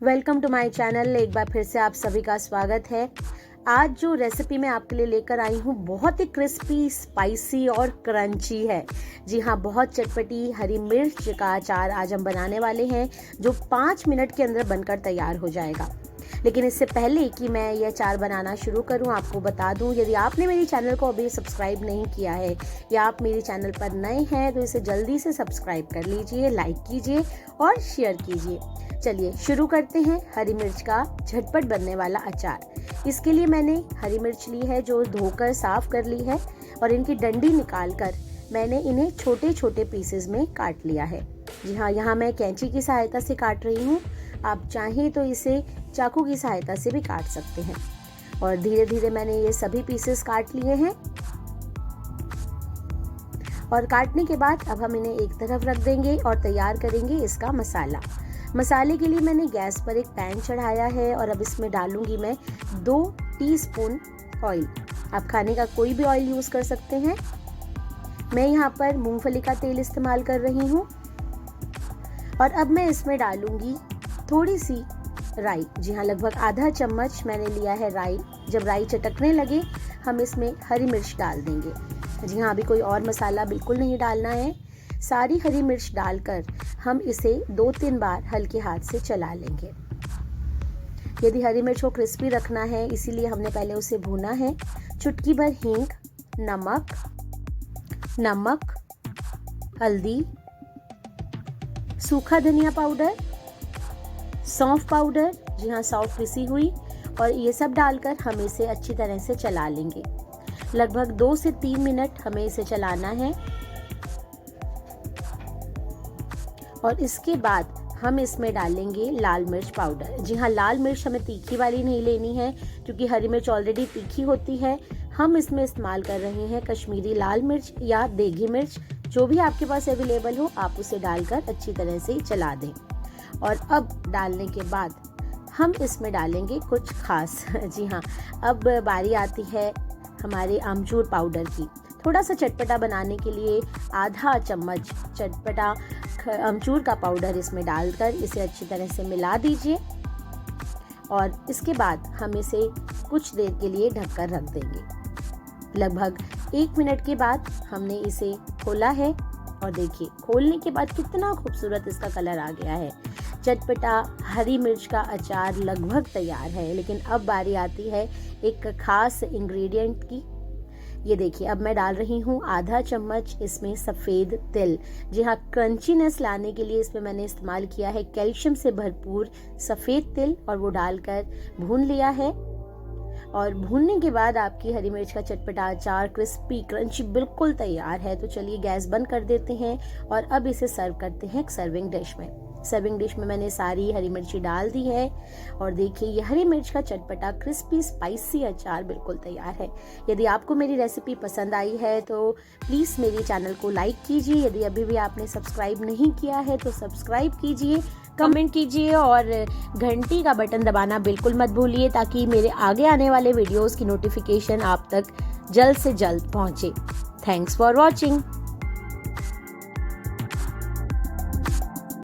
Welcome to my channel. एक बार फिर से आप सभी का स्वागत है। आज जो रेसिपी मैं आपके लिए लेकर आई हूँ बहुत ही क्रिस्पी, स्पाइसी और क्रंची है। जी हाँ, बहुत चटपटी हरी मिर्च का अचार आज हम बनाने वाले हैं जो 5 मिनट के अंदर बनकर तैयार हो जाएगा। लेकिन इससे पहले कि मैं यह अचार बनाना शुरू करूं, आपको बता दूं, यदि आपने मेरी चैनल को अभी सब्सक्राइब नहीं किया है या आप मेरे चैनल पर नए हैं तो इसे जल्दी से सब्सक्राइब कर लीजिए, लाइक कीजिए और शेयर कीजिए। चलिए शुरू करते हैं हरी मिर्च का झटपट बनने वाला अचार। इसके लिए मैंने हरी मिर्च ली है जो धोकर साफ कर ली है और इनकी डंडी निकालकर मैंने इन्हें छोटे छोटे पीसेस में काट लिया है। जी हाँ, यहाँ मैं कैंची की सहायता से काट रही हूँ। आप चाहें तो इसे चाकू की सहायता से भी काट सकते हैं। और धीरे धीरे मैंने ये सभी पीसेस काट लिए हैं और काटने के बाद अब हम इन्हें एक तरफ रख देंगे और तैयार करेंगे इसका मसाला। मसाले के लिए मैंने गैस पर एक पैन चढ़ाया है और अब इसमें डालूंगी मैं 2 टीस्पून ऑयल। आप खाने का कोई भी ऑयल यूज़ कर सकते हैं। मैं यहाँ पर मूंगफली का तेल इस्तेमाल कर रही हूँ और अब मैं इसमें डालूंगी थोड़ी सी राई। जी हाँ, लगभग आधा चम्मच मैंने लिया है राई। जब राई चटकने लगे हम इसमें हरी मिर्च डाल देंगे। जी हाँ, अभी कोई और मसाला बिल्कुल नहीं डालना है। सारी हरी मिर्च डालकर हम इसे 2-3 बार हल्के हाथ से चला लेंगे। यदि हरी मिर्च को क्रिस्पी रखना है इसीलिए हमने पहले उसे भूना है। चुटकी भर हींग, नमक, हल्दी, सूखा धनिया पाउडर, सौंफ पाउडर, जी हाँ सौंफ पिसी हुई, और ये सब डालकर हम इसे अच्छी तरह से चला लेंगे। लगभग 2 से 3 मिनट हमें इसे चलाना है और इसके बाद हम इसमें डालेंगे लाल मिर्च पाउडर। जी हाँ, लाल मिर्च हमें तीखी वाली नहीं लेनी है क्योंकि हरी मिर्च ऑलरेडी तीखी होती है। हम इसमें इस्तेमाल कर रहे हैं कश्मीरी लाल मिर्च या देगी मिर्च, जो भी आपके पास अवेलेबल हो आप उसे डालकर अच्छी तरह से चला दें। और अब डालने के बाद हम इसमें डालेंगे कुछ खास। जी हाँ, अब बारी आती है हमारे आमचूर पाउडर की। थोड़ा सा चटपटा बनाने के लिए आधा चम्मच चटपटा आमचूर का पाउडर इसमें डालकर इसे अच्छी तरह से मिला दीजिए और इसके बाद हम इसे कुछ देर के लिए ढककर रख देंगे। लगभग 1 मिनट के बाद हमने इसे खोला है और देखिए खोलने के बाद कितना खूबसूरत इसका कलर आ गया है। चटपटा हरी मिर्च का अचार लगभग तैयार है। लेकिन अब बारी आती है एक खास इंग्रेडिएंट की। ये देखिए, अब मैं डाल रही हूँ आधा चम्मच इसमें सफ़ेद तिल। जी हाँ, क्रंचीनेस लाने के लिए इसमें मैंने इस्तेमाल किया है कैल्शियम से भरपूर सफ़ेद तिल और वो डालकर भून लिया है। और भूनने के बाद आपकी हरी मिर्च का चटपटा अचार क्रिस्पी क्रंची बिल्कुल तैयार है। तो चलिए गैस बंद कर देते हैं और अब इसे सर्व करते हैं एक सर्विंग डिश में। सर्विंग डिश में मैंने सारी हरी मिर्ची डाल दी है और देखिए ये हरी मिर्च का चटपटा क्रिस्पी स्पाइसी अचार बिल्कुल तैयार है। यदि आपको मेरी रेसिपी पसंद आई है तो प्लीज़ मेरे चैनल को लाइक कीजिए। यदि अभी भी आपने सब्सक्राइब नहीं किया है तो सब्सक्राइब कीजिए, कमेंट कीजिए और घंटी का बटन दबाना बिल्कुल मत भूलिए ताकि मेरे आगे आने वाले वीडियोस की नोटिफिकेशन आप तक जल्द से जल्द पहुंचे। Thanks for watching.